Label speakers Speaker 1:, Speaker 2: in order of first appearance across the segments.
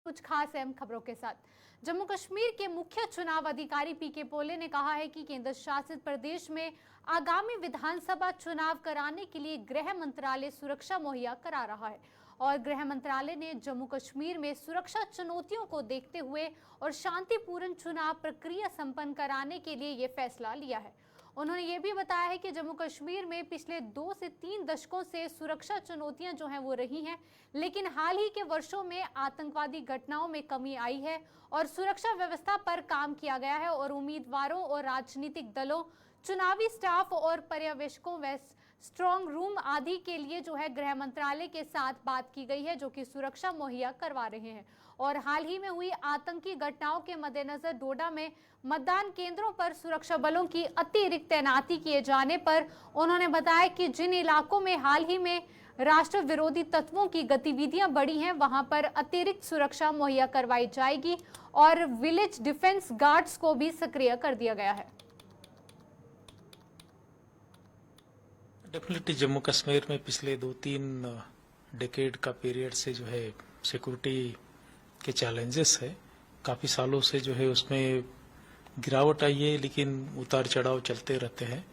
Speaker 1: कुछ खास अहम खबरों के साथ। जम्मू कश्मीर के मुख्य चुनाव अधिकारी पीके पोले ने कहा है कि केंद्र शासित प्रदेश में आगामी विधानसभा चुनाव कराने के लिए गृह मंत्रालय सुरक्षा मुहैया करा रहा है और गृह मंत्रालय ने जम्मू कश्मीर में सुरक्षा चुनौतियों को देखते हुए और शांतिपूर्ण चुनाव प्रक्रिया संपन्न कराने के लिए यह फैसला लिया है। उन्होंने ये भी बताया है कि जम्मू कश्मीर में पिछले 2 से 3 दशकों से सुरक्षा चुनौतियां जो हैं वो रही हैं, लेकिन हाल ही के वर्षों में आतंकवादी घटनाओं में कमी आई है और सुरक्षा व्यवस्था पर काम किया गया है और उम्मीदवारों और राजनीतिक दलों, चुनावी स्टाफ और पर्यवेक्षकों व स्ट्रांग रूम आदि के लिए जो है गृह मंत्रालय के साथ बात की गई है, जो कि सुरक्षा मुहैया करवा रहे हैं। और हाल ही में हुई आतंकी घटनाओं के मद्देनजर डोडा में मतदान केंद्रों पर सुरक्षा बलों की अतिरिक्त तैनाती किए जाने पर उन्होंने बताया कि जिन इलाकों में हाल ही में राष्ट्र विरोधी तत्वों की गतिविधियां बढ़ी हैं, वहां पर अतिरिक्त सुरक्षा मुहैया करवाई जाएगी और विलेज डिफेंस गार्ड्स को भी सक्रिय कर दिया गया है।
Speaker 2: डेफिनेटली जम्मू कश्मीर में पिछले 2-3 डेकेड का पीरियड से जो है सिक्योरिटी के चैलेंजेस है। काफी सालों से जो है उसमें गिरावट आई है, लेकिन उतार चढ़ाव चलते रहते हैं।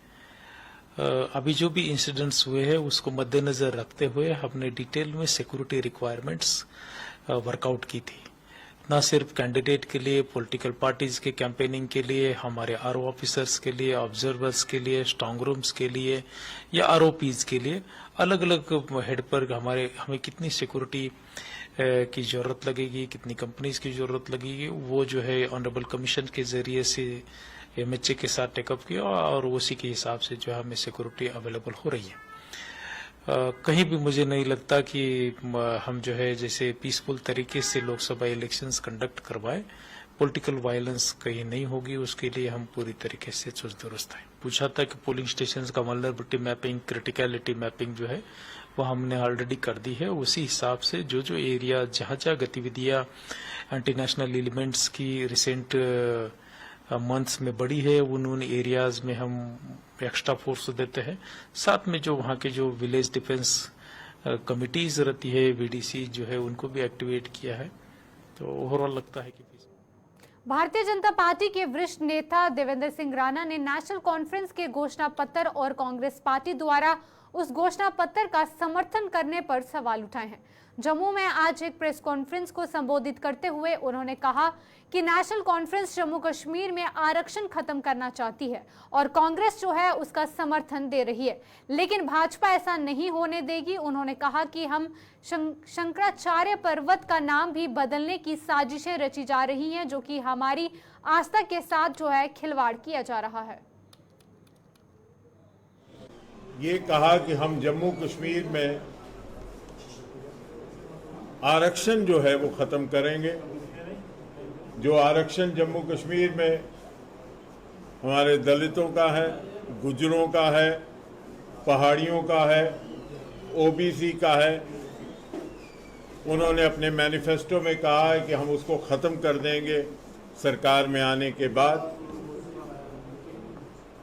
Speaker 2: अभी जो भी इंसिडेंट्स हुए हैं उसको मद्देनजर रखते हुए हमने डिटेल में सिक्योरिटी रिक्वायरमेंट्स वर्कआउट की थी। न सिर्फ कैंडिडेट के लिए, पॉलिटिकल पार्टीज के कैंपेनिंग के लिए, हमारे आरओ ऑफिसर्स के लिए, ऑब्जर्वर्स के लिए, स्ट्रांग रूम्स के लिए या आरओपीज के लिए, अलग अलग हेड पर हमें कितनी सिक्योरिटी की जरूरत लगेगी, कितनी कंपनीज की जरूरत लगेगी, वो जो है ऑनरेबल कमीशन के जरिए से एमएचए के साथ टेकअप किया और उसी के हिसाब से जो है हमें सिक्योरिटी अवेलेबल हो रही है। कहीं भी मुझे नहीं लगता कि हम जो है जैसे पीसफुल तरीके से लोकसभा इलेक्शंस कंडक्ट करवाए, पॉलिटिकल वायलेंस कहीं नहीं होगी, उसके लिए हम पूरी तरीके से चुस्त दुरुस्त हैं। पूछा था कि पोलिंग स्टेशंस का वल्नरेबिलिटी मैपिंग, क्रिटिकलिटी मैपिंग जो है वो हमने ऑलरेडी कर दी है। उसी हिसाब से जो जो एरिया जहाँ जहाँ गतिविधियाँ एंटी नेशनल एलिमेंट्स की रिसेंट मंथ्स में बढ़ी है, उन एरियाज में हम एक्स्ट्रा फोर्स देते हैं। साथ में जो वहाँ के जो विलेज डिफेंस कमिटीज रहती है, वीडीसी जो है, उनको भी एक्टिवेट किया है। तो ओवरऑल लगता है कि
Speaker 1: भारतीय जनता पार्टी के वरिष्ठ नेता देवेंद्र सिंह राणा ने नेशनल कॉन्फ्रेंस के घोषणा पत्र और कांग्रेस पार्टी द्वारा उस घोषणा पत्र का समर्थन करने पर सवाल उठाए हैं। जम्मू में आज एक प्रेस कॉन्फ्रेंस को संबोधित करते हुए उन्होंने कहा कि नेशनल कॉन्फ्रेंस जम्मू कश्मीर में आरक्षण खत्म करना चाहती है और कांग्रेस जो है उसका समर्थन दे रही है, लेकिन भाजपा ऐसा नहीं होने देगी। उन्होंने कहा कि हम शंकराचार्य पर्वत का नाम भी बदलने की साजिशें रची जा रही हैं, जो कि हमारी आस्था के साथ जो है खिलवाड़ किया जा रहा है।
Speaker 3: ये कहा कि हम जम्मू कश्मीर में आरक्षण जो है वो खत्म करेंगे। जो आरक्षण जम्मू कश्मीर में हमारे दलितों का है, गुजरों का है, पहाड़ियों का है, ओबीसी का है, उन्होंने अपने मैनिफेस्टो में कहा है कि हम उसको खत्म कर देंगे सरकार में आने के बाद।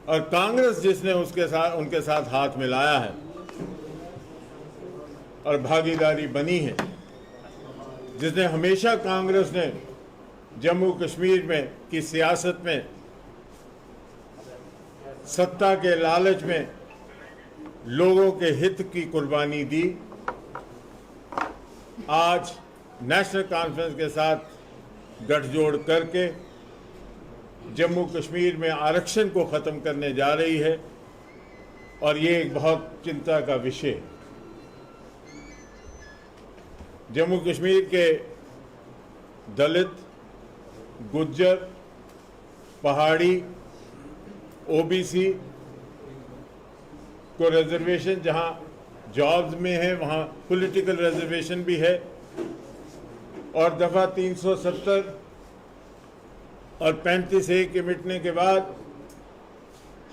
Speaker 3: और कांग्रेस जिसने उनके साथ हाथ मिलाया है और भागीदारी बनी है, जिसने हमेशा कांग्रेस ने जम्मू कश्मीर में की सियासत में सत्ता के लालच में लोगों के हित की कुर्बानी दी, आज नेशनल कॉन्फ्रेंस के साथ गठजोड़ करके जम्मू कश्मीर में आरक्षण को खत्म करने जा रही है और ये एक बहुत चिंता का विषय है। जम्मू कश्मीर के दलित, गुज्जर, पहाड़ी, ओबीसी को रिजर्वेशन जहां जॉब्स में है वहां पॉलिटिकल रिजर्वेशन भी है और दफा 370 और 35A के मिटने के बाद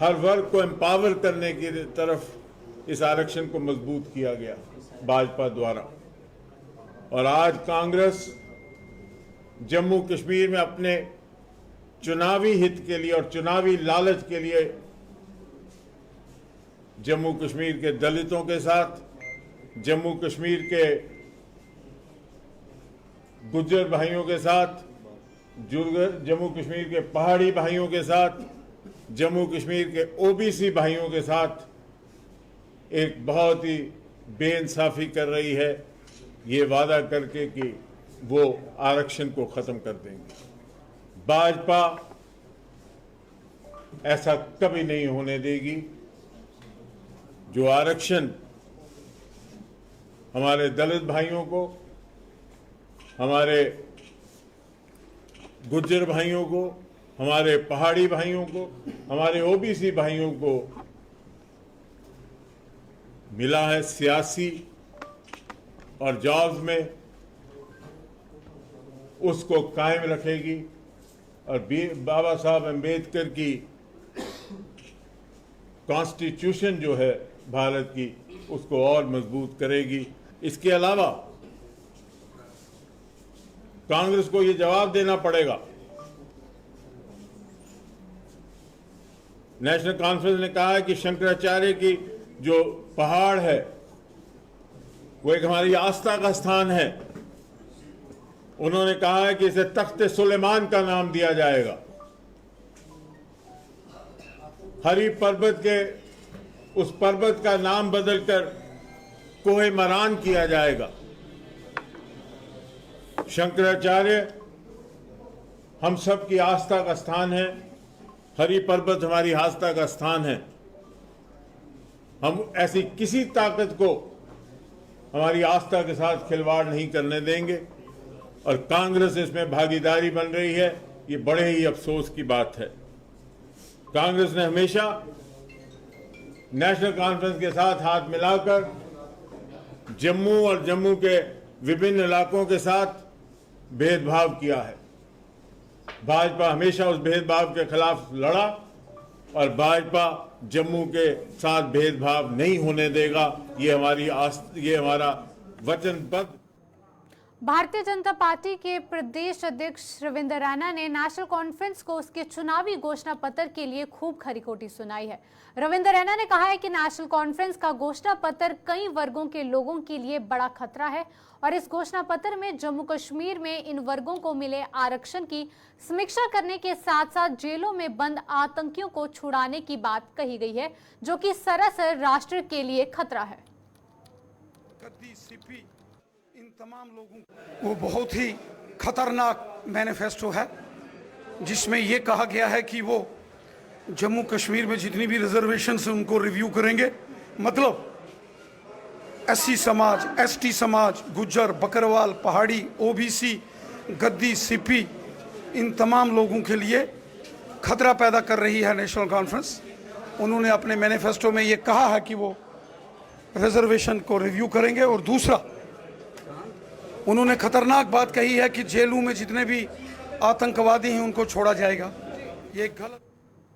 Speaker 3: हर वर्ग को एम्पावर करने की तरफ इस आरक्षण को मजबूत किया गया भाजपा द्वारा। और आज कांग्रेस जम्मू कश्मीर में अपने चुनावी हित के लिए और चुनावी लालच के लिए जम्मू कश्मीर के दलितों के साथ, जम्मू कश्मीर के गुज्जर भाइयों के साथ, जम्मू कश्मीर के पहाड़ी भाइयों के साथ, जम्मू कश्मीर के ओबीसी भाइयों के साथ एक बहुत ही बेइंसाफी कर रही है, ये वादा करके कि वो आरक्षण को खत्म कर देंगे। भाजपा ऐसा कभी नहीं होने देगी। जो आरक्षण हमारे दलित भाइयों को, हमारे गुज्जर भाइयों को, हमारे पहाड़ी भाइयों को, हमारे ओबीसी भाइयों को मिला है सियासी और जॉब्स में, उसको कायम रखेगी और बाबा साहब अम्बेडकर की कॉन्स्टिट्यूशन जो है भारत की, उसको और मजबूत करेगी। इसके अलावा कांग्रेस को यह जवाब देना पड़ेगा। नेशनल कॉन्फ्रेंस ने कहा है कि शंकराचार्य की जो पहाड़ है वो एक हमारी आस्था का स्थान है। उन्होंने कहा है कि इसे तख्त सुलेमान का नाम दिया जाएगा। हरी पर्वत के उस पर्वत का नाम बदलकर कोहे मरान किया जाएगा। शंकराचार्य हम सब की आस्था का स्थान है। हरी पर्वत हमारी आस्था का स्थान है। हम ऐसी किसी ताकत को हमारी आस्था के साथ खिलवाड़ नहीं करने देंगे और कांग्रेस इसमें भागीदारी बन रही है, ये बड़े ही अफसोस की बात है। कांग्रेस ने हमेशा नेशनल कॉन्फ्रेंस के साथ हाथ मिलाकर जम्मू और जम्मू के विभिन्न इलाकों के साथ भेदभाव किया है। भाजपा हमेशा उस भेदभाव के खिलाफ लड़ा और भाजपा जम्मू के साथ भेदभाव नहीं होने देगा। ये हमारा वचनबद्ध।
Speaker 1: भारतीय जनता पार्टी के प्रदेश अध्यक्ष रविंद्र रैना ने नेशनल कॉन्फ्रेंस को उसके चुनावी घोषणा पत्र के लिए खूब खरी-खोटी सुनाई है। रविंद्र रैना ने कहा है कि नेशनल कॉन्फ्रेंस का घोषणा पत्र कई वर्गों के लोगों के लिए बड़ा खतरा है और इस घोषणा पत्र में जम्मू कश्मीर में इन वर्गों को मिले आरक्षण की समीक्षा करने के साथ साथ जेलों में बंद आतंकियों को छुड़ाने की बात कही गई है, जो कि सरासर राष्ट्र के लिए खतरा है।
Speaker 4: तमाम लोगों वो बहुत ही खतरनाक मैनिफेस्टो है, जिसमें ये कहा गया है कि वो जम्मू कश्मीर में जितनी भी रिजर्वेशन है उनको रिव्यू करेंगे। मतलब एससी समाज, एसटी समाज, गुज्जर, बकरवाल, पहाड़ी, ओबीसी, गद्दी, सीपी, इन तमाम लोगों के लिए खतरा पैदा कर रही है नेशनल कॉन्फ्रेंस। उन्होंने अपने मैनिफेस्टो में ये कहा है कि वो रिजर्वेशन को रिव्यू करेंगे और दूसरा उन्होंने खतरनाक बात कही है कि जेलों में जितने भी आतंकवादी हैं उनको छोड़ा जाएगा। ये गलत।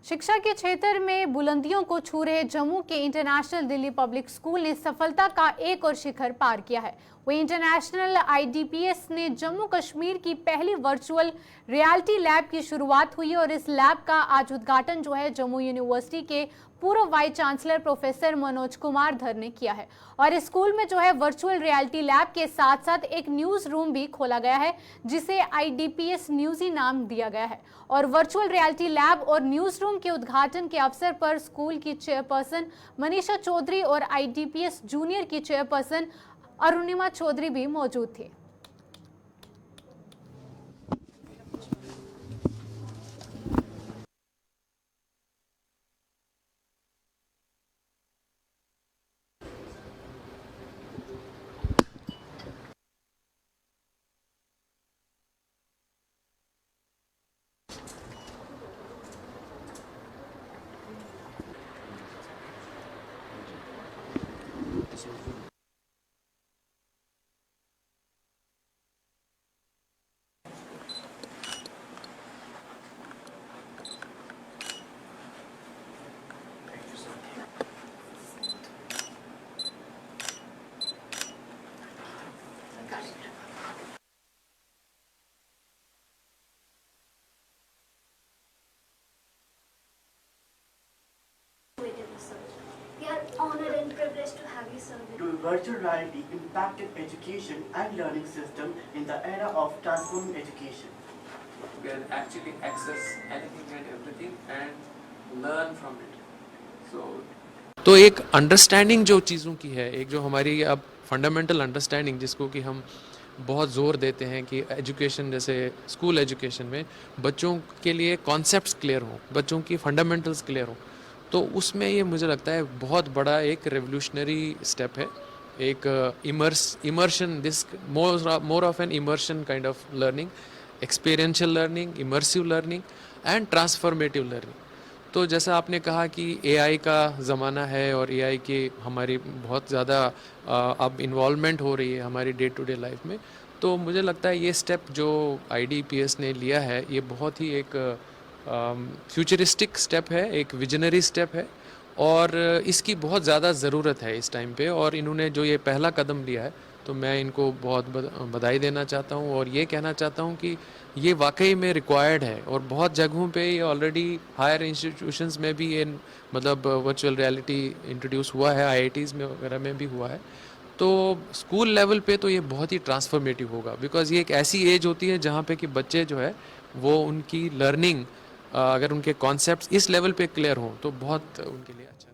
Speaker 1: शिक्षा के क्षेत्र में बुलंदियों को छू रहे जम्मू के इंटरनेशनल दिल्ली पब्लिक स्कूल ने सफलता का एक और शिखर पार किया है। वही इंटरनेशनल IDPS ने जम्मू कश्मीर की पहली वर्चुअल रियलिटी लैब की शुरुआत हुई और इस लैब का आज उद्घाटन जो है जम्मू यूनिवर्सिटी के पूर्व vice chancellor professor Manoj Kumar धर ने किया है। और इस स्कूल में जो है वर्चुअल रियलिटी लैब के साथ साथ एक न्यूज रूम भी खोला गया है, जिसे IDPS न्यूज ही नाम दिया गया है। और वर्चुअल रियलिटी लैब और न्यूज रूम के उद्घाटन के अवसर पर स्कूल की चेयरपर्सन मनीषा चौधरी और IDPS जूनियर की चेयरपर्सन अरुणिमा चौधरी भी मौजूद थे।
Speaker 5: virtual reality impacted education and learning system in the era of transforming education?
Speaker 6: You can actually access anything and everything and learn from it. तो एक अंडरस्टैंडिंग जो चीज़ों की है, एक जो हमारी अब फंडामेंटल अंडरस्टैंडिंग जिसको कि हम बहुत ज़ोर देते हैं कि एजुकेशन, जैसे स्कूल एजुकेशन में बच्चों के लिए कॉन्सेप्ट्स क्लियर हों, बच्चों की फंडामेंटल्स क्लियर हों, तो उसमें ये मुझे लगता है बहुत बड़ा एक रेवोल्यूशनरी स्टेप है, एक immersion, this more of an immersion kind of learning, experiential learning, immersive learning and transformative learning. तो जैसा आपने कहा कि एआई का ज़माना है और एआई की हमारी बहुत ज़्यादा अब इन्वॉल्वमेंट हो रही है हमारी डे टू डे लाइफ में, तो मुझे लगता है ये स्टेप जो आईडीपीएस ने लिया है ये बहुत ही एक फ्यूचरिस्टिक स्टेप है, एक विजनरी स्टेप है और इसकी बहुत ज़्यादा ज़रूरत है इस टाइम पे। और इन्होंने जो ये पहला कदम लिया है तो मैं इनको बहुत बधाई देना चाहता हूँ और ये कहना चाहता हूँ कि ये वाकई में रिक्वायर्ड है और बहुत जगहों पे ये ऑलरेडी हायर इंस्टीट्यूशंस में भी ये मतलब वर्चुअल रियलिटी इंट्रोड्यूस हुआ है, आईआईटीज़ में वगैरह में भी हुआ है। तो स्कूल लेवल पे तो ये बहुत ही ट्रांसफॉर्मेटिव होगा, बिकॉज ये एक ऐसी एज होती है जहाँ पे कि बच्चे जो है वो उनकी लर्निंग अगर उनके कॉन्सेप्ट्स इस लेवल पे क्लियर हों तो बहुत उनके लिए अच्छा।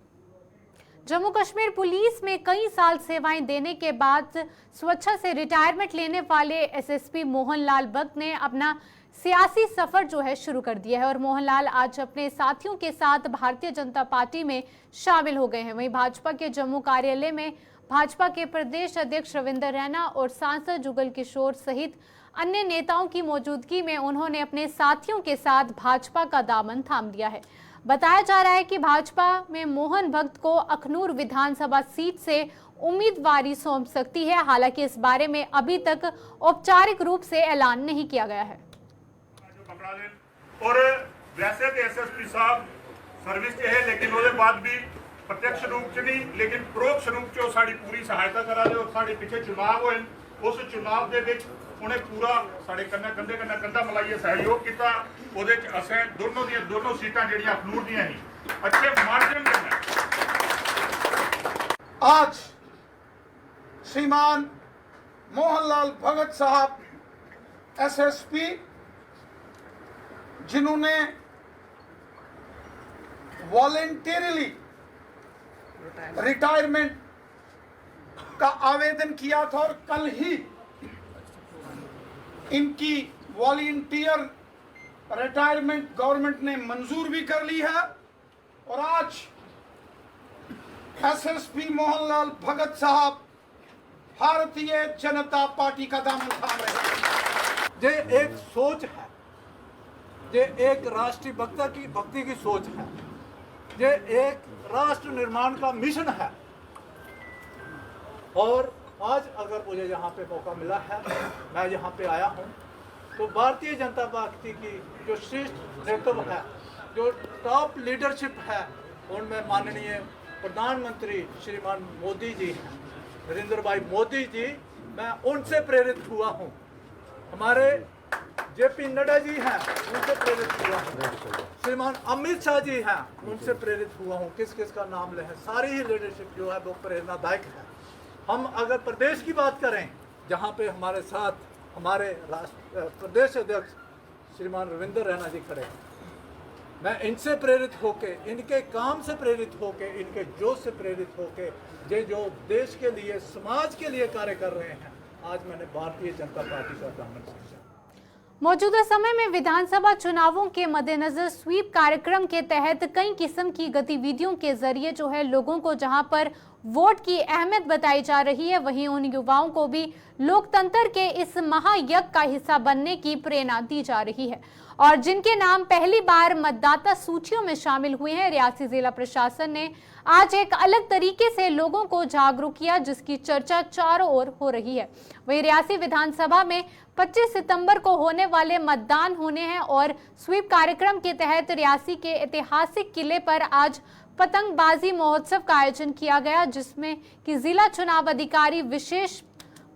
Speaker 1: जम्मू कश्मीर पुलिस में कई साल सेवाएं देने के बाद स्वेच्छा से रिटायरमेंट लेने वाले एसएसपी मोहनलाल भगत ने अपना सियासी सफर जो है शुरू कर दिया है और मोहनलाल आज अपने साथियों के साथ भारतीय जनता पार्टी में शामिल हो गए हैं। वहीं भाजपा के जम्मू कार्यालय में भाजपा के प्रदेश अध्यक्ष रविंदर रैना और सांसद जुगल किशोर सहित अन्य नेताओं की मौजूदगी में उन्होंने अपने साथियों के साथ भाजपा का दामन थाम लिया है। बताया जा रहा है कि भाजपा में मोहन भगत को अखनूर विधानसभा सीट से उम्मीदवारी सौंप सकती है, हालांकि इस बारे में अभी तक औपचारिक रूप से ऐलान नहीं किया गया है।
Speaker 7: और वैसे तो एसएसपी साहब सर्विस के है, लेकिन उसके बाद भी प्रत्यक्ष रूप से नहीं लेकिन परोक्ष रूप से साड़ी पूरी सहायता करा रहे और साढ़े पीछे चुनाव हुए, उस चुनाव के उन्हें पूरा साढ़े कंधे कंधा मिलाइए सहयोग किया। दोनों सीटां जड़ियां अखनूर दी ही अच्छे मार्जिन में।
Speaker 4: आज श्रीमान मोहनलाल भगत साहब एसएसपी, जिन्होंने वॉलेंटरीली रिटायरमेंट का आवेदन किया था और कल ही इनकी वॉलंटियर रिटायरमेंट गवर्नमेंट ने मंजूर भी कर ली है और आज एसएसपी मोहनलाल भगत साहब भारतीय जनता पार्टी का दामन थाम रहे हैं।
Speaker 8: ये एक सोच है, ये एक राष्ट्रीय भक्ति की सोच है, ये एक राष्ट्र निर्माण का मिशन है। और आज अगर मुझे यहाँ पे मौका मिला है, मैं यहाँ पे आया हूँ, तो भारतीय जनता पार्टी की जो श्रेष्ठ नेतृत्व है, जो टॉप लीडरशिप है, उनमें माननीय प्रधानमंत्री श्रीमान मोदी जी हैं, नरेंद्र भाई मोदी जी, मैं उनसे प्रेरित हुआ हूँ। हमारे जेपी नड्डा जी हैं, उनसे प्रेरित हुआ हूँ। श्रीमान अमित शाह जी हैं, उनसे प्रेरित हुआ हूँ। किस किस का नाम लें, सारी ही लीडरशिप जो है वो प्रेरणादायक है। हम अगर प्रदेश की बात करें, जहाँ पे हमारे साथ हमारे प्रदेश अध्यक्ष श्रीमान रविंदर रैना जी खड़े हैं, मैं इनसे प्रेरित होके, इनके काम से प्रेरित होके, इनके जोश से प्रेरित होके, ये जो देश के लिए, समाज के लिए कार्य कर रहे हैं, आज मैंने भारतीय जनता पार्टी का दामन थामा।
Speaker 1: मौजूदा समय में विधानसभा चुनावों के मद्देनजर स्वीप कार्यक्रम के तहत कई किस्म की गतिविधियों के जरिए जो है लोगों को जहां पर वोट की अहमियत बताई जा रही है, वहीं उन युवाओं को भी लोकतंत्र के इस महायज्ञ का हिस्सा बनने की प्रेरणा दी जा रही है और जिनके नाम पहली बार मतदाता सूचियों में शामिल हुए हैं। रियासी जिला प्रशासन ने आज एक अलग तरीके से लोगों को जागरूक किया, जिसकी चर्चा चारों ओर हो रही है। वहीं रियासी विधानसभा में 25 सितंबर को होने वाले मतदान होने हैं और स्वीप कार्यक्रम के तहत रियासी के ऐतिहासिक किले पर आज पतंगबाजी महोत्सव का आयोजन किया गया, जिसमें कि जिला चुनाव अधिकारी विशेष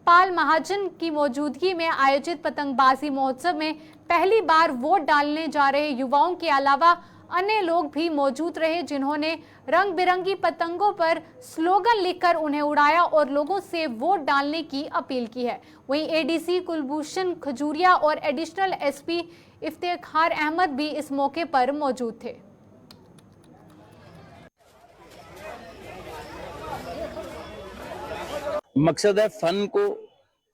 Speaker 1: पाल महाजन की मौजूदगी में आयोजित पतंगबाजी महोत्सव में पहली बार वोट डालने जा रहे युवाओं के अलावा अन्य लोग भी मौजूद रहे, जिन्होंने रंग बिरंगी पतंगों पर स्लोगन लिखकर उन्हें उड़ाया और लोगों से वोट डालने की अपील की है। वहीं एडीसी कुलभूषण खजूरिया और एडिशनल एसपी इफ्तिखार अहमद भी इस मौके पर मौजूद थे।
Speaker 9: मकसद है फन को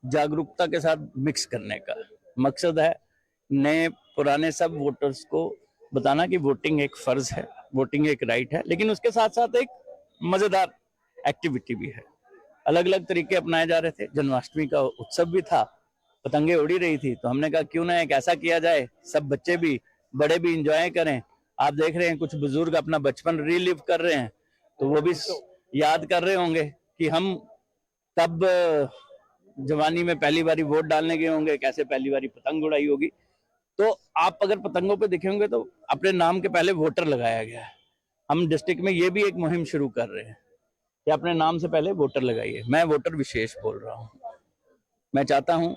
Speaker 9: जागरूकता के साथ मिक्स करने का। मकसद है नए पुराने सब वोटर्स को बताना कि वोटिंग एक फर्ज है, वोटिंग एक राइट है, लेकिन उसके साथ साथ एक मजेदार एक्टिविटी भी है। अलग अलग तरीके अपनाए जा रहे थे। जन्माष्टमी का उत्सव भी था, पतंगे उड़ी रही थी, तो हमने कहा क्यों ना एक ऐसा किया जाए, सब बच्चे भी बड़े भी इंजॉय करें। आप देख रहे हैं कुछ बुजुर्ग अपना बचपन रिलीव कर रहे हैं, तो वो भी याद कर रहे होंगे कि हम तब जवानी में पहली बारी वोट डालने गए होंगे, कैसे पहली बारी पतंग उड़ाई होगी। तो आप अगर पतंगों पे देखे होंगे तो अपने नाम के पहले वोटर लगाया गया है। हम डिस्ट्रिक्ट में ये भी एक मुहिम शुरू कर रहे हैं कि अपने नाम से पहले वोटर लगाइए। मैं वोटर विशेष बोल रहा हूँ। मैं चाहता हूँ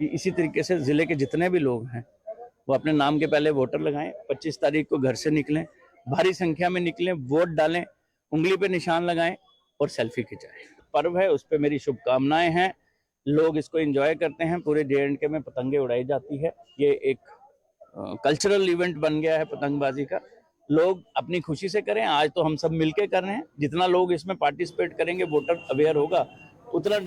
Speaker 9: कि इसी तरीके से जिले के जितने भी लोग हैं वो अपने नाम के पहले वोटर लगाएं। 25 तारीख को घर से निकलें, भारी संख्या में निकलें, वोट डालें, उंगली पे निशान लगाएं और सेल्फी खिंचाएं। पर्व है, उस पर मेरी शुभकामनाएं हैं। लोग इसको एंजॉय करते हैं। पूरे J&K में पतंगे उड़ाई जाती है। ये एक कल्चरल इवेंट बन गया है पतंगबाजी का। लोग अपनी खुशी से करें। आज तो हम सब मिलके कर रहे हैं। जितना लोग इसमें पार्टिसिपेट करेंगे, वोटर अवेयर होगा, उतना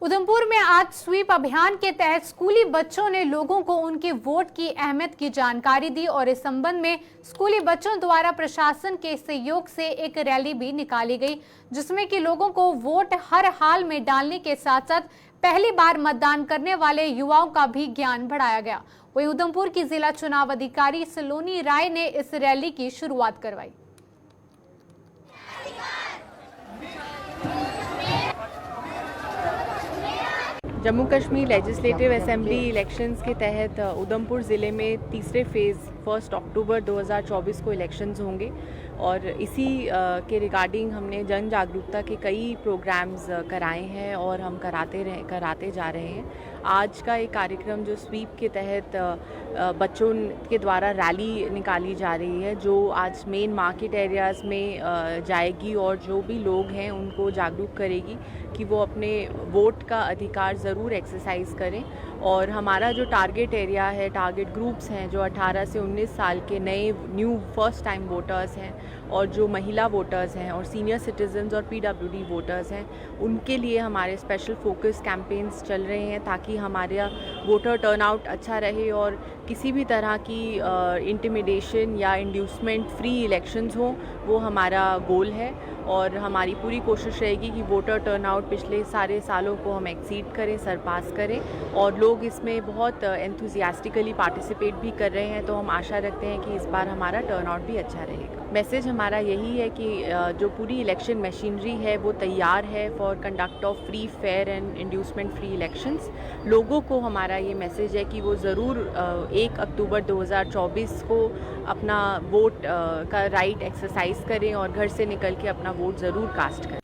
Speaker 1: उधमपुर में आज स्वीप अभियान के तहत स्कूली बच्चों ने लोगों को उनके वोट की अहमियत की जानकारी दी और इस संबंध में स्कूली बच्चों द्वारा प्रशासन के सहयोग से एक रैली भी निकाली गई, जिसमें कि लोगों को वोट हर हाल में डालने के साथ साथ पहली बार मतदान करने वाले युवाओं का भी ज्ञान बढ़ाया गया। वहीं उधमपुर की जिला चुनाव अधिकारी सलोनी राय ने इस रैली की शुरुआत करवाई।
Speaker 10: Jammu Kashmir legislative assembly elections के तहत उधमपुर ज़िले में तीसरे फेज़ 1 अक्टूबर 2024 को इलेक्शंस होंगे और इसी के रिगार्डिंग हमने जन जागरूकता के कई प्रोग्राम्स कराए हैं और हम कराते जा रहे हैं। आज का एक कार्यक्रम जो स्वीप के तहत बच्चों के द्वारा रैली निकाली जा रही है, जो आज मेन मार्केट एरियाज़ में जाएगी और जो भी लोग हैं उनको जागरूक करेगी कि वो अपने वोट का अधिकार ज़रूर एक्सरसाइज करें। और हमारा जो टारगेट एरिया है, टारगेट ग्रुप्स हैं जो 18 से 19 साल के नए न्यू फर्स्ट टाइम वोटर्स हैं और जो महिला वोटर्स हैं और सीनियर सिटीजन्स और PWD वोटर्स हैं, उनके लिए हमारे स्पेशल फोकस कैंपेन्स चल रहे हैं ताकि हमारा वोटर टर्नआउट अच्छा रहे और किसी भी तरह की इंटिमिडेशन या इंड्यूसमेंट फ्री इलेक्शंस हों, वो हमारा गोल है। और हमारी पूरी कोशिश रहेगी कि वोटर टर्नआउट पिछले सारे सालों को हम एक्सीड करें, सरपास करें और लोग इसमें बहुत एंथुसियास्टिकली पार्टिसिपेट भी कर रहे हैं। तो हम आशा रखते हैं कि इस बार हमारा टर्नआउट भी अच्छा रहेगा। मैसेज हमारा यही है कि जो पूरी इलेक्शन मशीनरी है वो तैयार है for conduct of free, fair and inducement free elections. लोगों को हमारा ये मैसेज है कि वो ज़रूर 1 अक्टूबर 2024 को अपना वोट का राइट एक्सरसाइज करें और घर से निकल के अपना वोट ज़रूर कास्ट करें।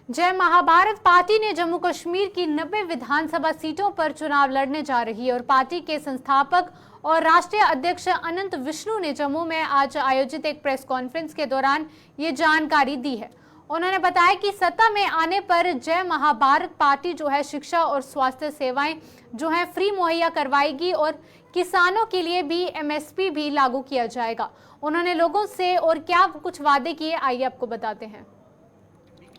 Speaker 1: जय महाभारत पार्टी ने जम्मू कश्मीर की 90 विधानसभा सीटों पर चुनाव लड़ने जा रही है और पार्टी के संस्थापक और राष्ट्रीय अध्यक्ष अनंत विष्णु ने जम्मू में आज आयोजित एक प्रेस कॉन्फ्रेंस के दौरान ये जानकारी दी है। उन्होंने बताया कि सत्ता में आने पर जय महाभारत पार्टी जो है शिक्षा और स्वास्थ्य सेवाएं जो है फ्री मुहैया करवाएगी और किसानों के लिए भी MSP भी लागू किया जाएगा। उन्होंने लोगों से और क्या कुछ वादे किए, आइए आपको बताते हैं।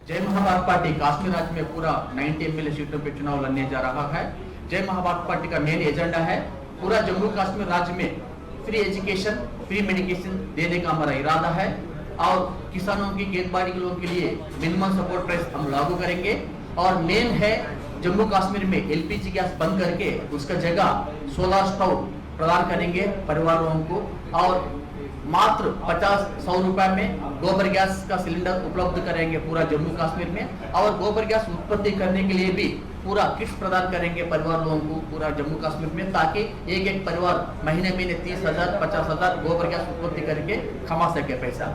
Speaker 11: जय महाभारत पार्टी कश्मीर राज्य में पूरा 90 MLA सीटों पे चुनाव लड़ने जा रहा है। जय महाभारत पार्टी का मेन एजेंडा है पूरा जम्मू कश्मीर राज्य में फ्री एजुकेशन, फ्री मेडिकेशन देने का हमारा इरादा है और किसानों की खेतबाड़ी के लोगों के लिए मिनिमम सपोर्ट प्राइस हम लागू करेंगे। और मेन है जम्मू कश्मीर में LPG गैस बंद करके उसका जगह सोलर स्टोव प्रदान करेंगे परिवारों को और मात्र 50-100 रुपए में गोबर गैस का सिलेंडर उपलब्ध करेंगे पूरा जम्मू कश्मीर में और गोबर गैस उत्पत्ति करने के लिए भी पूरा किट प्रदान करेंगे परिवार लोगों को पूरा जम्मू कश्मीर में, ताकि एक परिवार महीने 30,000 50,000 गोबर गैस उत्पत्ति करके कमा सके पैसा।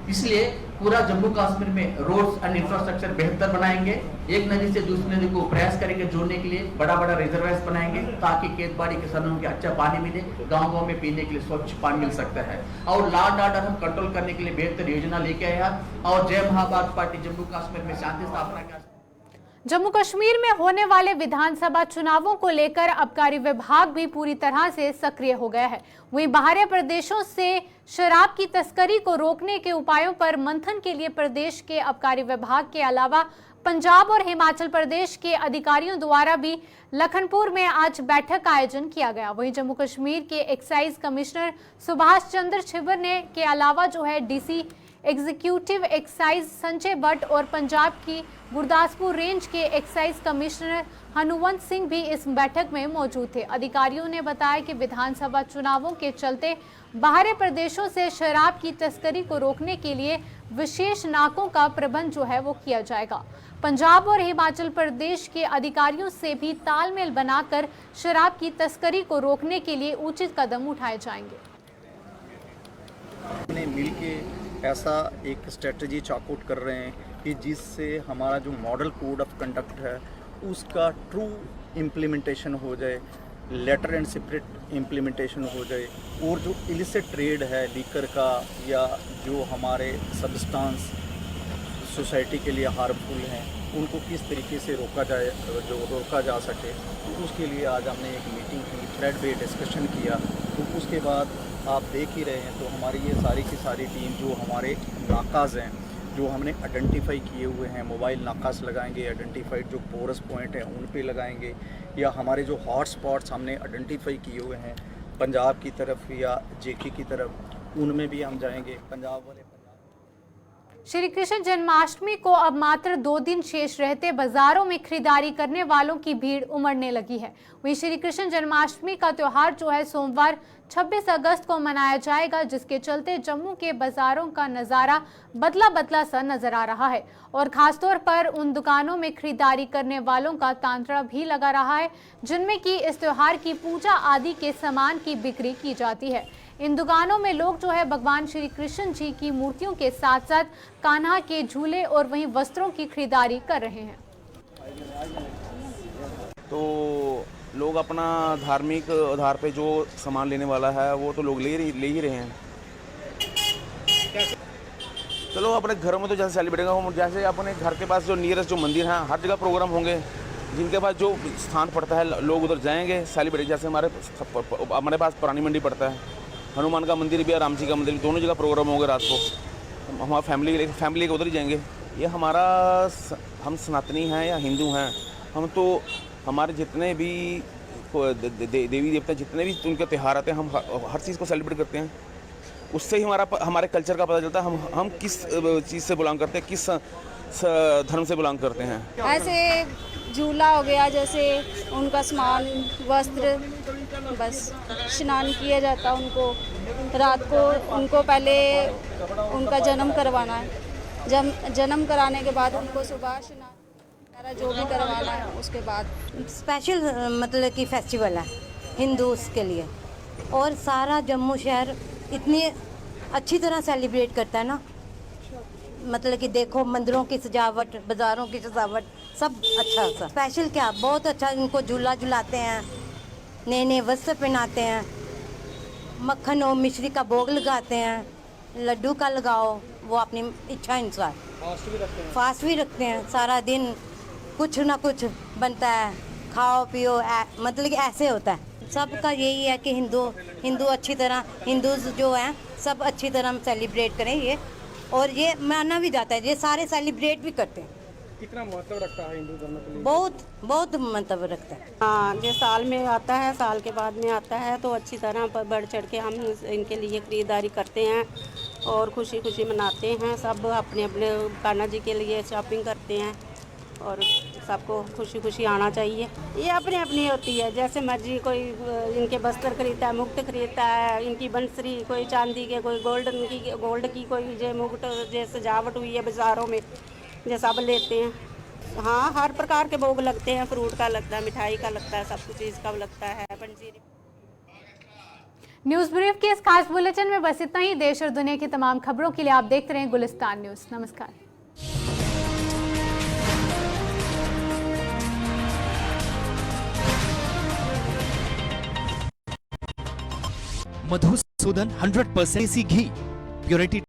Speaker 11: इसलिए पूरा जम्मू कश्मीर में रोड्स एंड इंफ्रास्ट्रक्चर बेहतर बनाएंगे। एक नदी से दूसरी नदी को प्रयास करेंगे जोड़ने के लिए, बड़ा बड़ा रिजर्वायर्स बनाएंगे ताकि खेतबाड़ी किसानों को अच्छा पानी मिले, गांव-गांव में पीने के लिए स्वच्छ पानी मिल सकता है। और लॉ एंड ऑर्डर हम कंट्रोल करने के लिए बेहतर योजना लेके आया और जय महाभारत पार्टी जम्मू कश्मीर में शांति स्थापना का।
Speaker 1: जम्मू कश्मीर में होने वाले विधानसभा चुनावों को लेकर आबकारी विभाग भी पूरी तरह से सक्रिय हो गया है। वहीं बाहरी प्रदेशों से शराब की तस्करी को रोकने के उपायों पर मंथन के लिए प्रदेश के आबकारी विभाग के अलावा पंजाब और हिमाचल प्रदेश के अधिकारियों द्वारा भी लखनपुर में आज बैठक का आयोजन किया गया। वहीं जम्मू कश्मीर के एक्साइज कमिश्नर सुभाष चंद्र छिबर ने के अलावा जो है DC executive excise Sanjay Bhatt और पंजाब की गुरदासपुर रेंज के एक्साइज कमिश्नर हनुवंत सिंह भी इस बैठक में मौजूद थे। अधिकारियों ने बताया कि विधानसभा चुनावों के चलते बाहरी प्रदेशों से शराब की तस्करी को रोकने के लिए विशेष नाकों का प्रबंध जो है वो किया जाएगा। पंजाब और हिमाचल प्रदेश के अधिकारियों से भी तालमेल बनाकर शराब की तस्करी को रोकने के लिए उचित कदम उठाए जाएंगे।
Speaker 12: मिलके ऐसा एक स्ट्रेटजी चाकआउट कर रहे हैं कि जिससे हमारा जो मॉडल कोड ऑफ कंडक्ट है उसका ट्रू इम्प्लीमेंटेशन हो जाए, लेटर एंड सेपरेट इम्प्लीमेंटेशन हो जाए, और जो इलिसिट ट्रेड है लीकर का या जो हमारे सब्सटेंस सोसाइटी के लिए हार्मफुल हैं उनको किस तरीके से रोका जा सके। तो उसके लिए आज हमने एक मीटिंग की, थ्रेड बेस्ड डिस्कशन किया। तो उसके बाद आप देख ही रहे हैं तो हमारी ये सारी की सारी टीम जो हमारे नाकाज़ हैं जो हमने आइडेंटिफाई किए हुए हैं, मोबाइल नाकाज़ लगाएंगे, आइडेंटिफाइड जो पोरस पॉइंट हैं उन पे लगाएंगे, या हमारे जो हॉट स्पॉट्स हमने आइडेंटिफाई किए हुए हैं पंजाब की तरफ या जेके की तरफ, उनमें भी हम जाएंगे। पंजाब वाले
Speaker 1: श्री कृष्ण जन्माष्टमी को अब मात्र 2 दिन शेष रहते बाजारों में खरीदारी करने वालों की भीड़ उमड़ने लगी है। वहीं श्री कृष्ण जन्माष्टमी का त्योहार जो है सोमवार 26 अगस्त को मनाया जाएगा, जिसके चलते जम्मू के बाजारों का नज़ारा बदला सा नजर आ रहा है और खासतौर पर उन दुकानों में खरीदारी करने वालों का तांत्रा भी लगा रहा है जिनमें कि इस त्योहार की पूजा आदि के सामान की बिक्री की जाती है। इन दुकानों में लोग जो है भगवान श्री कृष्ण जी की मूर्तियों के साथ साथ कान्हा के झूले और वहीं वस्त्रों की खरीदारी कर रहे हैं।
Speaker 13: तो लोग अपना धार्मिक आधार पे जो सामान लेने वाला है वो तो लोग ले ही रहे हैं। चलो अपने घरों में तो जैसे सेलिब्रेट होगा, जैसे अपने घर के पास जो नियरेस्ट जो मंदिर हैं हर जगह प्रोग्राम होंगे, जिनके पास जो स्थान पड़ता है लोग उधर जाएंगे सेलिब्रेट। जैसे हमारे पास पुरानी मंडी पड़ता है, हनुमान का मंदिर भी है, राम जी का मंदिर भी, दोनों जगह प्रोग्राम होंगे रात को। हमारा फैमिली के उधर ही जाएंगे। ये हमारा, हम सनातनी हैं या हिंदू हैं, हम तो हमारे जितने भी देवी देवता जितने भी उनके त्यौहार आते हैं हम हर चीज़ को सेलिब्रेट करते हैं। उससे ही हमारे कल्चर का पता चलता है हम किस चीज़ से बिलोंग करते हैं, किस धर्म से बिलोंग करते हैं।
Speaker 14: ऐसे झूला हो गया, जैसे उनका सामान, वस्त्र, बस स्नान किया जाता है उनको रात को। उनको पहले उनका जन्म करवाना है, जन्म कराने के बाद उनको सुबह स्नान जो भी करवाना है उसके बाद।
Speaker 15: स्पेशल मतलब कि फेस्टिवल है हिंदूज के लिए, और सारा जम्मू शहर इतनी अच्छी तरह सेलिब्रेट करता है ना, मतलब कि देखो मंदिरों की सजावट, बाज़ारों की सजावट, सब अच्छा सा। स्पेशल क्या, बहुत अच्छा इनको झूला झुलाते हैं, नए नए वस्त्र पहनाते हैं, मक्खन और मिश्री का भोग लगाते हैं, लड्डू का लगाओ, वो अपनी इच्छा अनुसार फास्ट भी रखते हैं। सारा दिन कुछ ना कुछ बनता है, खाओ पियो, मतलब कि ऐसे होता है। सबका यही है कि हिंदू अच्छी तरह, हिंदूज जो हैं सब अच्छी तरह सेलिब्रेट करें ये, और ये माना भी जाता है, ये सारे सेलिब्रेट भी करते हैं।
Speaker 16: कितना महत्व रखता है हिंदू धर्म के लिए?
Speaker 15: बहुत महत्व रखता है।
Speaker 14: हाँ, जो साल में आता है, साल के बाद में आता है, तो अच्छी तरह पर बढ़ चढ़ के हम इनके लिए खरीदारी करते हैं और खुशी खुशी मनाते हैं। सब अपने अपने कान्हा जी के लिए शॉपिंग करते हैं और सबको खुशी खुशी आना चाहिए। ये अपनी अपनी होती है, जैसे मर्जी, कोई इनके वस्त्र खरीदता है, मुकुट खरीदता है, इनकी बंसरी, कोई चांदी के, कोई गोल्ड की कोई जो मुकुट जो सजावट हुई है बाज़ारों में, जो सब लेते हैं। हाँ, हर प्रकार के भोग लगते हैं, फ्रूट का लगता है, मिठाई का लगता है, सब कुछ चीज़ का लगता है, पंजीरी।
Speaker 1: न्यूज ब्रीफ के इस खास बुलेटिन में बस इतना ही। देश और दुनिया की तमाम खबरों के लिए आप देखते रहें गुलिस्तान न्यूज। नमस्कार।
Speaker 17: मधुसूदन 100% देसी घी, प्योरिटी